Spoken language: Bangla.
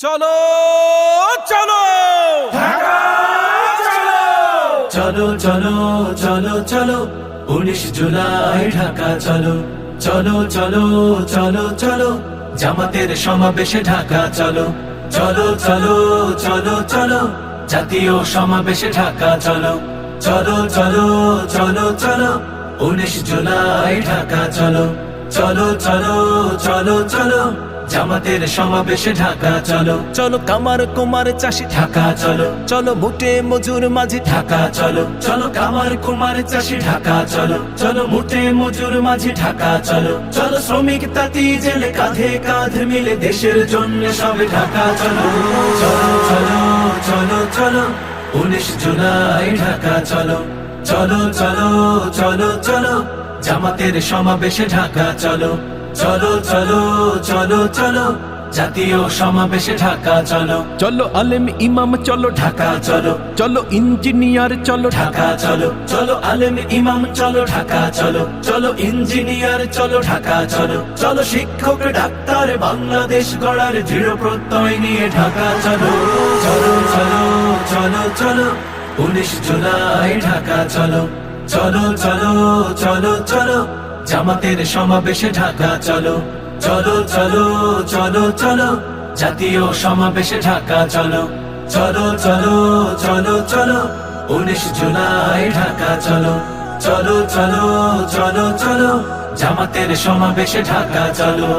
চলো চলো ঢাকা চলো চলো চলো চলো চলো 19 জুলাই ঢাকা চলো চলো চলো চলো চলো জামাতের সমাবেশে ঢাকা চলো চলো চলো চলো চলো জাতীয় সমাবেশে ঢাকা চলো চলো চলো চলো চলো 19 জুলাই ঢাকা চলো চলো চলো চলো চলো জামাতের সমাবেশে ঢাকা চলো চলো কামার কুমার চাষি ঢাকা চলো চলো মুটে মজুর মাঝি ঢাকা চলো চলো কামার কুমার চাষি ঢাকা চলো চলো মুটে মজুর মাঝি ঢাকা চলো চলো শ্রমিক তাঁতি জেলে কাঁধে কাঁধ মিলে দেশের জন্য সবে ঢাকা চলো চলো চলো চলো চলো 19 জুলাই ঢাকা চলো চলো চলো চলো চলো জামাতের সমাবেশে ঢাকা চলো চলো চলো চলো চলো জাতীয় সমাবেশে ঢাকা চলো চলো আলেম ইমাম চলো ঢাকা চলো চলো ইঞ্জিনিয়ার চলো ঢাকা চলো চলো আলেম ইমাম চলো ঢাকা চলো চলো ইঞ্জিনিয়ার চলো ঢাকা চলো চলো শিক্ষক ডাক্তার বাংলাদেশ গড়ার দৃঢ় প্রত্যয় নিয়ে ঢাকা চলো চলো চলো চলো চলো 19 জুলাই ঢাকা চলো চলো চলো চলো চলো জামাতের সমাবেশে ঢাকা চলো চলো চলো চলো চলো জাতীয় সমাবেশে ঢাকা চলো চলো চলো চলো চলো 19 জুলাই ঢাকা চলো চলো চলো চলো চলো জামাতের সমাবেশে ঢাকা চলো।